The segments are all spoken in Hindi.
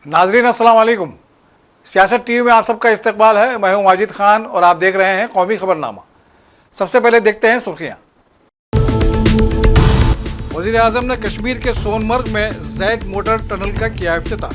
नाजरीन अस्सलाम वालेकुम। सियासत टीवी में आप सबका इस्तकबाल है। मैं हूं माजिद खान और आप देख रहे हैं कौमी खबरनामा। सबसे पहले देखते हैं सुर्खियां। वजीर आजम ने कश्मीर के सोनमर्ग में जैद मोटर टनल का किया इफ्तिताह।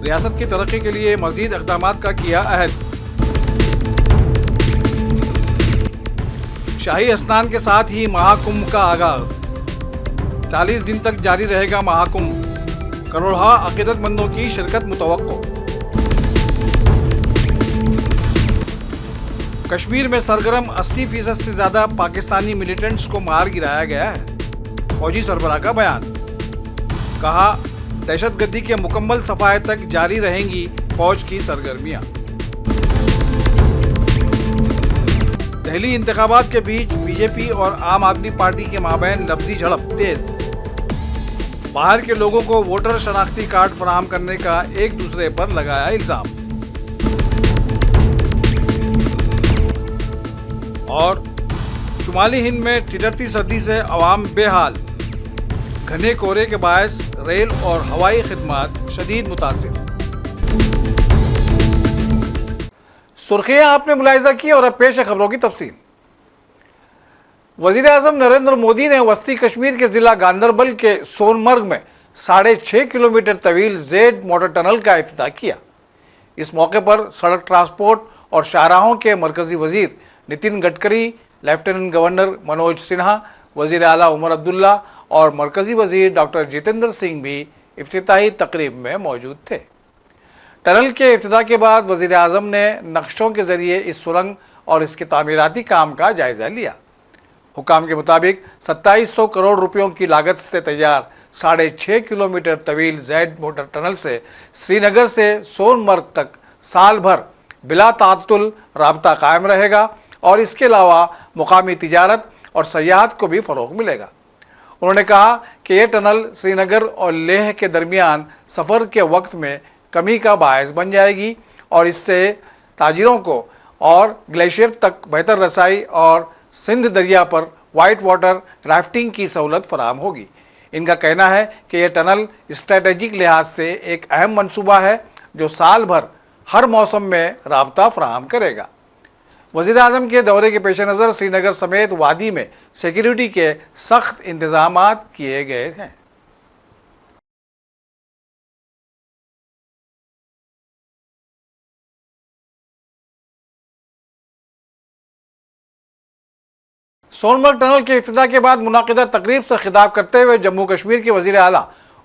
रियासत की तरक्की के लिए मजीद इक़दाम का किया अहद। शाही स्नान के साथ ही महाकुंभ का आगाज। 40 दिन तक जारी रहेगा महाकुंभ। करोड़ों अकीदतमंदों की शिरकत मुतवक्को। कश्मीर में सरगर्म 80% से ज्यादा पाकिस्तानी मिलिटेंट्स को मार गिराया गया है। फौजी सरबराह का बयान। कहा, दहशतगर्दी के मुकम्मल सफाये तक जारी रहेंगी फौज की सरगर्मियां। दिल्ली इंतखाबात के बीच बीजेपी और आम आदमी पार्टी के माबैन लफ्जी झड़प तेज। बाहर के लोगों को वोटर शनाख्ती कार्ड फराहम करने का एक दूसरे पर लगाया इल्जाम। और शुमाली हिंद में ठिठुरती सर्दी से अवाम बेहाल। घने कोहरे के बायस रेल और हवाई खिदमात शदीद मुतासिर। सुर्खियां आपने मुलाहिजा की और अब पेश है खबरों की तफसील। वजीर आजम नरेंद्र मोदी ने वस्ती कश्मीर के जिला गांदरबल के सोनमर्ग में 6.5 किलोमीटर तवील जेड मोटर टनल का इफ्तिताह किया। इस मौके पर सड़क ट्रांसपोर्ट और शाहराहों के मरकजी वजीर नितिन गडकरी, लेफ्टिनेंट गवर्नर मनोज सिन्हा, वजीर आला उमर अब्दुल्ला और मरकजी वजीर डॉक्टर जितेंद्र सिंह भी इफ्तिताही तकरीब में मौजूद थे। टनल के इफ्तिताह के बाद वजीर आजम ने नक्शों के जरिए इस सुरंग और इसके तामीराती काम का जायजा लिया। हुकाम के मुताबिक 2700 करोड़ रुपयों की लागत से तैयार 6.5 किलोमीटर तवील जैड मोटर टनल से श्रीनगर से सोनमर्ग तक साल भर बिला ताअत्तुल राबता कायम रहेगा और इसके अलावा मुकामी तिजारत और सयाहत को भी फ़रोग़ मिलेगा। उन्होंने कहा कि यह टनल श्रीनगर और लेह के दरमियान सफ़र के वक्त में कमी का बायस बन जाएगी और इससे ताजिरों को और ग्लेशियर तक बेहतर रसाई और सिंध दरिया पर वाइट वाटर राफ्टिंग की सहूलत फराहम होगी। इनका कहना है कि यह टनल स्ट्रेटेजिक लिहाज से एक अहम मंसूबा है जो साल भर हर मौसम में राबता फराहम करेगा। वज़ीर आज़म के दौरे के पेश नज़र श्रीनगर समेत वादी में सिक्योरिटी के सख्त इंतजामात किए गए हैं। सोनमर्ग टनल के इफ्तिताह के बाद मुनाकिदा तकरीब से खिताब करते हुए जम्मू कश्मीर के वज़ीर आला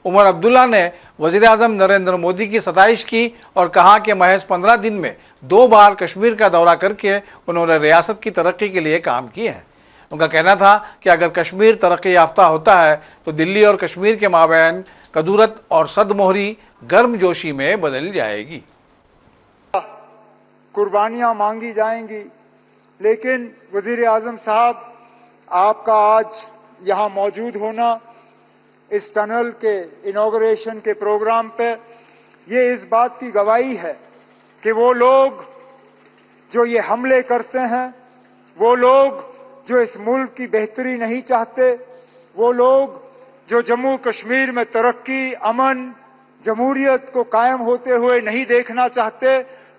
उमर अब्दुल्ला ने वज़ीर आज़म नरेंद्र मोदी की सताइश की और कहा कि महज 15 दिन में 2 बार कश्मीर का दौरा करके उन्होंने रियासत की तरक्की के लिए काम किए हैं। उनका कहना था कि अगर कश्मीर तरक्की याफ्ता होता है तो दिल्ली और कश्मीर के माबैन कदूरत और सदमोहरी गर्मजोशी में बदल जाएगी। कुर्बानियां मांगी जाएंगी, लेकिन वज़ीर आज़म साहब, आपका आज यहां मौजूद होना इस टनल के इनॉग्रेशन के प्रोग्राम पे, ये इस बात की गवाही है कि वो लोग जो ये हमले करते हैं, वो लोग जो इस मुल्क की बेहतरी नहीं चाहते, वो लोग जो जम्मू कश्मीर में तरक्की, अमन, जमहूरियत को कायम होते हुए नहीं देखना चाहते,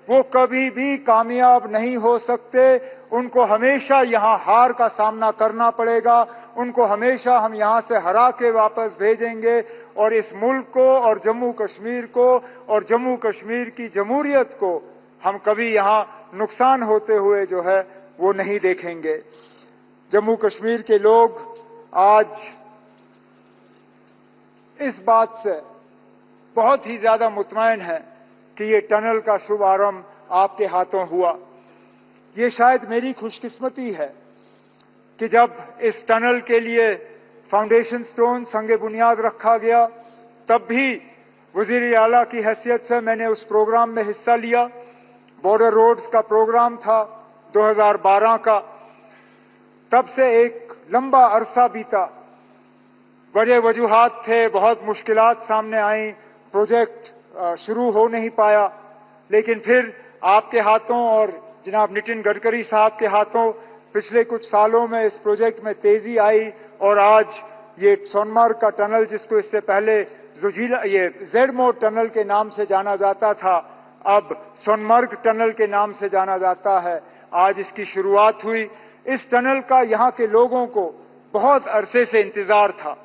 वो कभी भी कामयाब नहीं हो सकते। उनको हमेशा यहां हार का सामना करना पड़ेगा। उनको हमेशा हम यहां से हरा के वापस भेजेंगे और इस मुल्क को और जम्मू कश्मीर को और जम्मू कश्मीर की जमहूरियत को हम कभी यहां नुकसान होते हुए जो है वो नहीं देखेंगे। जम्मू कश्मीर के लोग आज इस बात से बहुत ही ज्यादा मुतमईन हैं कि ये टनल का शुभारंभ आपके हाथों हुआ। ये शायद मेरी खुशकिस्मती है कि जब इस टनल के लिए फाउंडेशन स्टोन संगे बुनियाद रखा गया, तब भी वजीर आला की हैसियत से मैंने उस प्रोग्राम में हिस्सा लिया। बॉर्डर रोड्स का प्रोग्राम था 2012 का। तब से एक लंबा अरसा बीता, बड़े वजूहात थे, बहुत मुश्किलात सामने आई, प्रोजेक्ट शुरू हो नहीं पाया, लेकिन फिर आपके हाथों और जनाब नितिन गडकरी साहब के हाथों पिछले कुछ सालों में इस प्रोजेक्ट में तेजी आई और आज ये सोनमर्ग का टनल, जिसको इससे पहले जोजिला ये जेडमोर टनल के नाम से जाना जाता था, अब सोनमर्ग टनल के नाम से जाना जाता है। आज इसकी शुरुआत हुई। इस टनल का यहाँ के लोगों को बहुत अरसे से इंतजार था।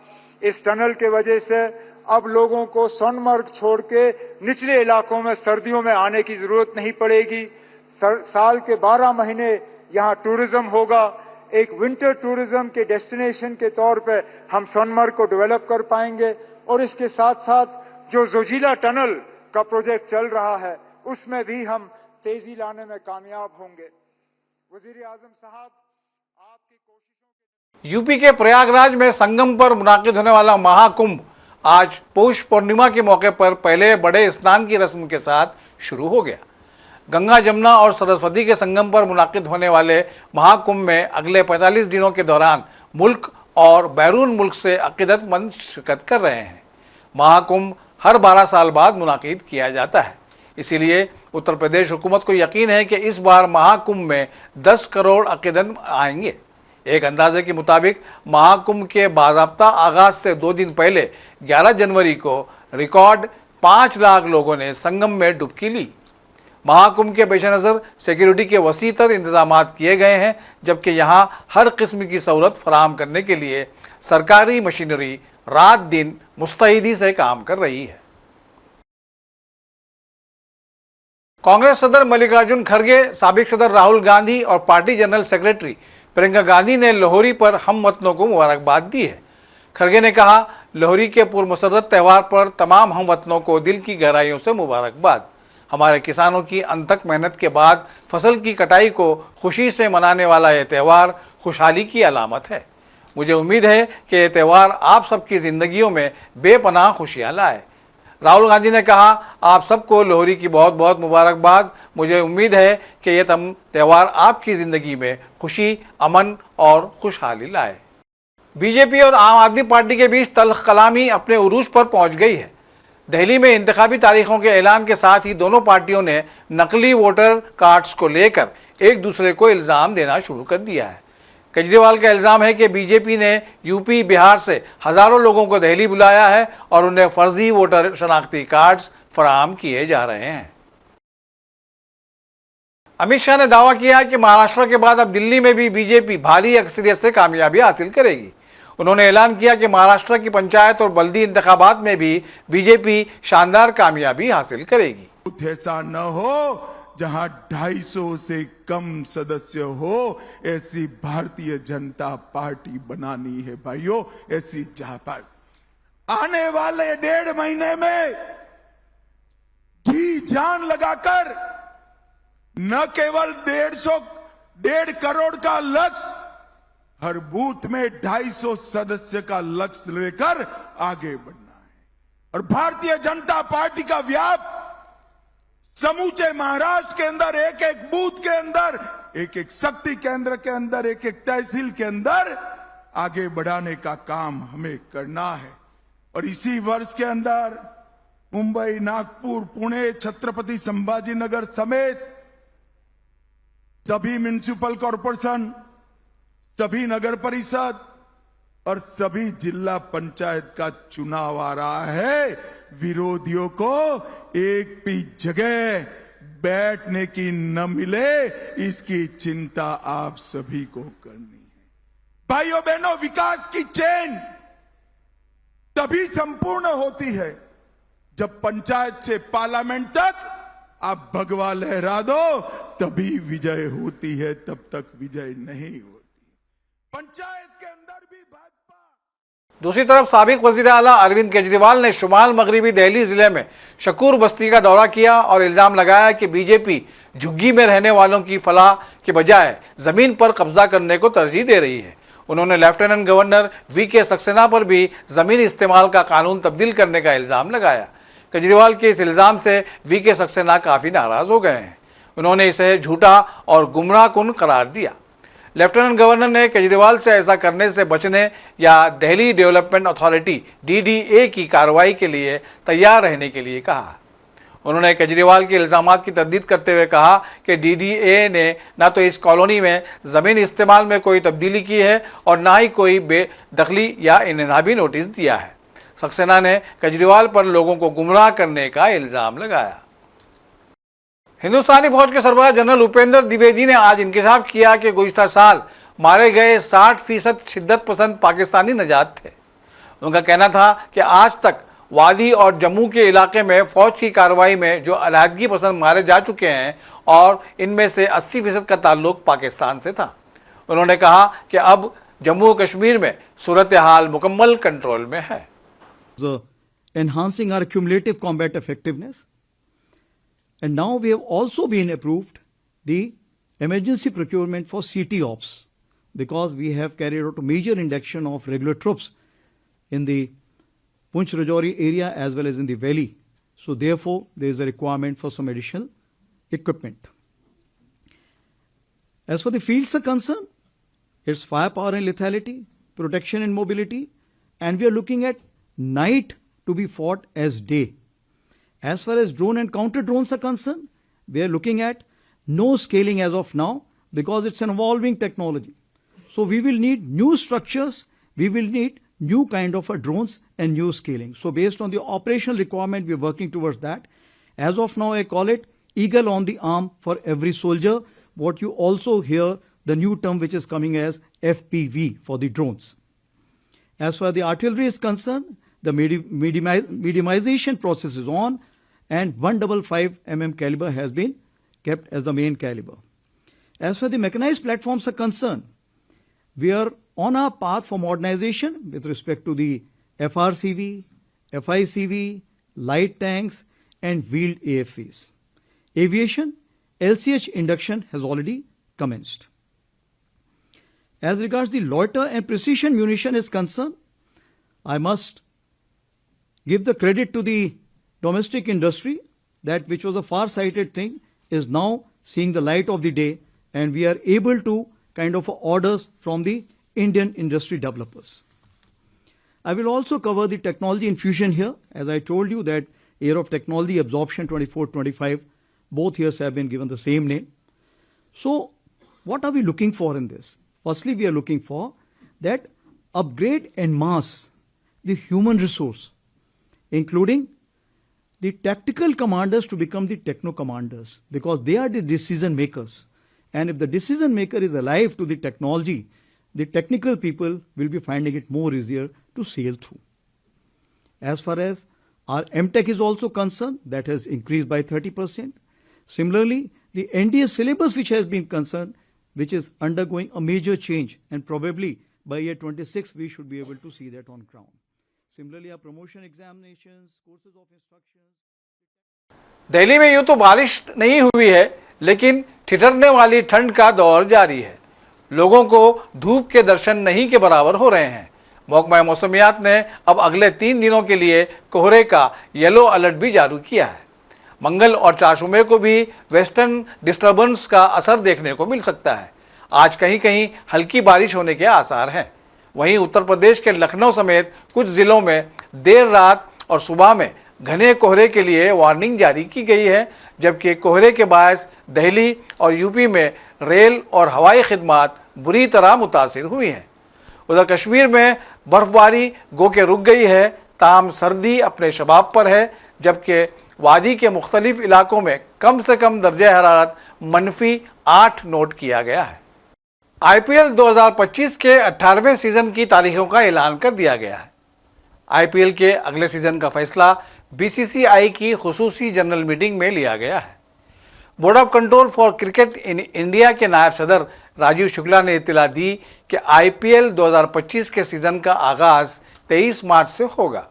इस टनल के वजह से अब लोगों को सोनमर्ग छोड़ के निचले इलाकों में सर्दियों में आने की जरूरत नहीं पड़ेगी। साल के 12 महीने यहाँ टूरिज्म होगा। एक विंटर टूरिज्म के डेस्टिनेशन के तौर पे हम सोनमर्ग को डेवलप कर पाएंगे और इसके साथ साथ जो जोजिला टनल का प्रोजेक्ट चल रहा है उसमें भी हम तेजी लाने में कामयाब होंगे। वजीर आजम साहब, आपकी कोशिशों के यूपी के प्रयागराज में संगम पर मुनाकिद होने वाला महाकुंभ आज पौष पूर्णिमा के मौके पर पहले बड़े स्नान की रस्म के साथ शुरू हो गया। गंगा, जमुना और सरस्वती के संगम पर मुनाकिद होने वाले महाकुंभ में अगले 45 दिनों के दौरान मुल्क और बैरून मुल्क से अकीदतमंद शिरकत कर रहे हैं। महाकुंभ हर 12 साल बाद मुनाकिद किया जाता है, इसीलिए उत्तर प्रदेश हुकूमत को यकीन है कि इस बार महाकुंभ में 10 करोड़ अकीदत आएंगे। एक अंदाजे के मुताबिक महाकुंभ के बाज़ाब्ता आगाज से 2 दिन पहले 11 जनवरी को रिकॉर्ड 5 लाख लोगों ने संगम में डुबकी ली। महाकुंभ के पेश नज़र सिक्योरिटी के वसी तर इंतजाम किए गए हैं, जबकि यहाँ हर किस्म की सहूलत फराहम करने के लिए सरकारी मशीनरी रात दिन मुस्तैदी से काम कर रही है। कांग्रेस सदर मल्लिकार्जुन खड़गे, साबिक सदर राहुल गांधी और party general secretary Priyanka Gandhi ने लोहरी पर हम वतनों को मुबारकबाद दी है। खड़गे ने कहा, लोहरी के पुरमसरत त्यौहार पर तमाम हम वतनों को दिल की गहराइयों से मुबारकबाद। हमारे किसानों की अनथक मेहनत के बाद फसल की कटाई को खुशी से मनाने वाला यह त्यौहार खुशहाली की अलामत है। मुझे उम्मीद है कि यह त्यौहार आप सबकी ज़िंदगियों में बेपनाह खुशियाँ लाए। राहुल गांधी ने कहा, आप सबको लोहरी की बहुत बहुत मुबारकबाद। मुझे उम्मीद है कि यह त्यौहार आपकी ज़िंदगी में खुशी, अमन और खुशहाली लाए। बीजेपी और आम आदमी पार्टी के बीच तल्ख कलामी अपने उरूज पर पहुंच गई है। दिल्ली में इंतखाबी तारीखों के ऐलान के साथ ही दोनों पार्टियों ने नकली वोटर कार्ड्स को लेकर एक दूसरे को इल्ज़ाम देना शुरू कर दिया है। केजरीवाल का इल्ज़ाम है कि बीजेपी ने यूपी, बिहार से हज़ारों लोगों को दिल्ली बुलाया है और उन्हें फर्जी वोटर शनाख्ती कार्ड्स फराहम किए जा रहे हैं। अमित शाह ने दावा किया कि महाराष्ट्र के बाद अब दिल्ली में भी बीजेपी भारी अक्सरियत से कामयाबी हासिल करेगी। उन्होंने ऐलान किया कि महाराष्ट्र की पंचायत और बल्दी इंतखाबात में भी बीजेपी शानदार कामयाबी हासिल करेगी। ऐसा न हो जहां 250 से कम सदस्य हो, ऐसी भारतीय जनता पार्टी बनानी है भाइयों। ऐसी आने वाले 1.5 महीने में जी जान लगाकर न केवल 1.5 करोड़ का लक्ष्य, हर बूथ में 250 सदस्य का लक्ष्य लेकर आगे बढ़ना है। और भारतीय जनता पार्टी का व्याप समूचे महाराष्ट्र के अंदर, एक एक बूथ के अंदर, एक एक शक्ति केंद्र के अंदर, एक एक तहसील के अंदर आगे बढ़ाने का काम हमें करना है। और इसी वर्ष के अंदर मुंबई, नागपुर, पुणे, छत्रपति संभाजीनगर समेत सभी म्युनिसिपल कॉरपोरेशन, सभी नगर परिषद और सभी जिला पंचायत का चुनाव आ रहा है। विरोधियों को एक भी जगह बैठने की न मिले, इसकी चिंता आप सभी को करनी है। भाइयों बहनों, विकास की चेन तभी संपूर्ण होती है जब पंचायत से पार्लियामेंट तक आप भगवा लहरा दो, तभी विजय होती है, तब तक विजय नहीं होती। पंचायत के अंदर भी भाजपा। दूसरी तरफ साबिक वजीर आला अरविंद केजरीवाल ने शुमाल मगरबी दिल्ली जिले में शकूर बस्ती का दौरा किया और इल्जाम लगाया कि बीजेपी झुग्गी में रहने वालों की फलाह के बजाय जमीन पर कब्जा करने को तरजीह दे रही है। उन्होंने लेफ्टिनेंट गवर्नर वी.के. सक्सेना पर भी जमीन इस्तेमाल का कानून तब्दील करने का इल्जाम लगाया। केजरीवाल के इस इल्जाम से वी.के. सक्सेना काफ़ी नाराज हो गए हैं। उन्होंने इसे झूठा और गुमराहकुन करार दिया। लेफ्टिनेंट गवर्नर ने केजरीवाल से ऐसा करने से बचने या दिल्ली डेवलपमेंट अथॉरिटी DDA की कार्रवाई के लिए तैयार रहने के लिए कहा। उन्होंने केजरीवाल के इल्जामात की तरदीद करते हुए कहा कि DDA ने न तो इस कॉलोनी में ज़मीन इस्तेमाल में कोई तब्दीली की है और ना ही कोई बेदखली या इन्हें नोटिस दिया है। सक्सेना ने केजरीवाल पर लोगों को गुमराह करने का इल्जाम लगाया। हिंदुस्तानी फौज के सरबराह जनरल उपेंद्र द्विवेदी ने आज इंकशाफ किया कि गुज़िश्ता साल मारे गए 60% शिद्दत पसंद पाकिस्तानी नजात थे। उनका कहना था कि आज तक वादी और जम्मू के इलाके में फौज की कार्रवाई में जो अलहदगी पसंद मारे जा चुके हैं और इनमें से 80% का ताल्लुक पाकिस्तान से था। उन्होंने कहा कि अब जम्मू कश्मीर में सूरत हाल मुकम्मल कंट्रोल में है। Enhancing our cumulative combat effectiveness, and now we have also been approved the emergency procurement for CT ops, because we have carried out a major induction of regular troops in the Poonch Rajouri area as well as in the valley. So therefore, there is a requirement for some additional equipment. As for the fields are concerned, it's firepower and lethality, protection and mobility, and we are looking at night to be fought as day. As far as drone and counter drones are concerned, we are looking at no scaling as of now because it's an evolving technology. So we will need new structures, we will need new kind of drones and new scaling. So based on the operational requirement, we are working towards that. As of now, I call it eagle on the arm for every soldier. What you also hear, the new term which is coming as FPV for the drones. As far as the artillery is concerned, the mediumization process is on, and 155 mm caliber has been kept as the main caliber. As far as the mechanized platforms are concerned, we are on our path for modernization with respect to the FRCV, FICV, light tanks, and wheeled AFVs. Aviation, LCH induction has already commenced. As regards the loiter and precision munition is concerned, I must give the credit to the domestic industry that which was a far-sighted thing is now seeing the light of the day, and we are able to kind of orders from the Indian industry developers. I will also cover the technology infusion here. As I told you that Year of Technology Absorption 24-25, both years have been given the same name. So what are we looking for in this? Firstly, we are looking for that upgrade en masse the human resource, including the tactical commanders to become the techno commanders, because they are the decision makers. And if the decision maker is alive to the technology, the technical people will be finding it more easier to sail through. As far as our MTech is also concerned, that has increased by 30%. Similarly, the NDA syllabus which has been concerned, which is undergoing a major change, and probably by year 26 we should be able to see that on ground. Similarly, our promotion examinations, courses of instructions. Delhi में यूं तो बारिश नहीं हुई है, लेकिन ठिठुरने वाली ठंड का दौर जारी है। लोगों को धूप के दर्शन नहीं के बराबर हो रहे हैं। महकमा मौसमियात ने अब अगले 3 दिनों के लिए कोहरे का येलो अलर्ट भी जारी किया है। मंगल और चारशुमे को भी वेस्टर्न डिस्टर्बेंस का असर देखने को मिल सकता है। आज कहीं कहीं हल्की बारिश होने के आसार हैं। वहीं उत्तर प्रदेश के लखनऊ समेत कुछ जिलों में देर रात और सुबह में घने कोहरे के लिए वार्निंग जारी की गई है, जबकि कोहरे के बायस दिल्ली और यूपी में रेल और हवाई खिदमात बुरी तरह मुतासिर हुई हैं। उधर कश्मीर में बर्फबारी गो के रुक गई है, ताम सर्दी अपने शबाब पर है, जबकि वादी के मुख्तलिफ इलाकों में कम से कम दर्जे हरारत -8 नोट किया गया है। IPL 2025 के 18वें सीजन की तारीखों का ऐलान कर दिया गया है। IPL के अगले सीजन का फैसला BCCI की खुसूसी जनरल मीटिंग में लिया गया है। Board of control for cricket in India के नायब सदर राजीव शुक्ला ने इत्तला दी कि IPL 2025 के सीजन का आगाज 23 मार्च से होगा।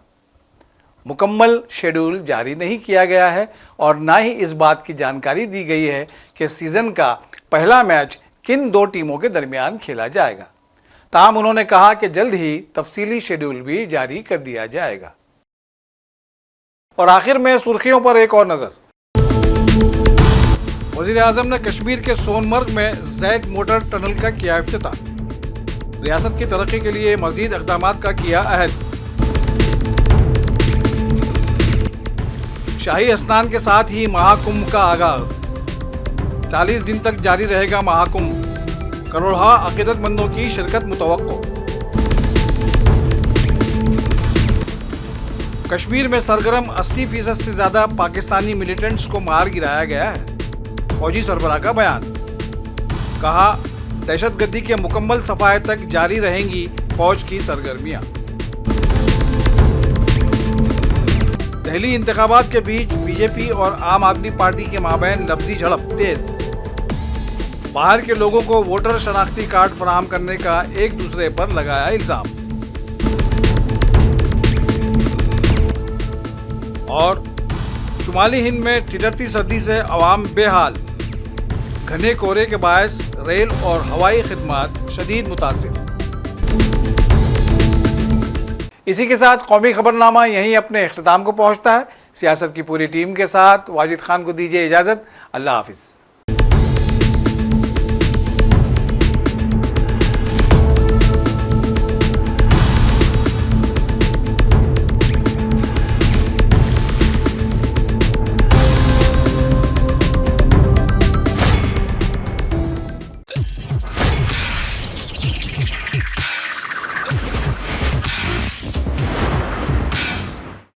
मुकम्मल शेड्यूल जारी नहीं किया गया है और ना ही इस बात की जानकारी दी गई है कि सीजन का पहला मैच किन 2 टीमों के दरमियान खेला जाएगा। ताहम उन्होंने कहा कि जल्द ही तफसीली शेड्यूल भी जारी कर दिया जाएगा। और आखिर में सुर्खियों पर एक और नजर। वज़ीर-ए-आज़म ने कश्मीर के सोनमर्ग में ज़ैद मोटर टनल का किया इफ्तिताह। रियासत की तरक्की के लिए मजीद इक़दामात का किया अहद। शाही स्नान के साथ ही महाकुंभ का आगाज। 40 दिन तक जारी रहेगा महाकुंभ। करोड़ों अकीदतमंदों की शिरकत मुतवक्को। कश्मीर में सरगर्म 80% से ज्यादा पाकिस्तानी मिलिटेंट्स को मार गिराया गया है। फौजी सरबराह का बयान, कहा दहशतगर्दी के मुकम्मल सफाये तक जारी रहेंगी फौज की सरगर्मियां। दिल्ली इंतखाबात के बीच बीजेपी और आम आदमी पार्टी के माबैन लफ्जी झड़प तेज। बाहर के लोगों को वोटर शनाख्ती कार्ड फराहम करने का एक दूसरे पर लगाया इल्जाम। और शुमाली हिंद में ठिठुरती सर्दी से अवाम बेहाल। घने कोहरे के बायस रेल और हवाई खिदमत शदीद मुतासिर। इसी के साथ कौमी खबरनामा यहीं अपने इख्तिताम को पहुंचता है। सियासत की पूरी टीम के साथ वाजिद खान को दीजिए इजाज़त। अल्लाह हाफिज़।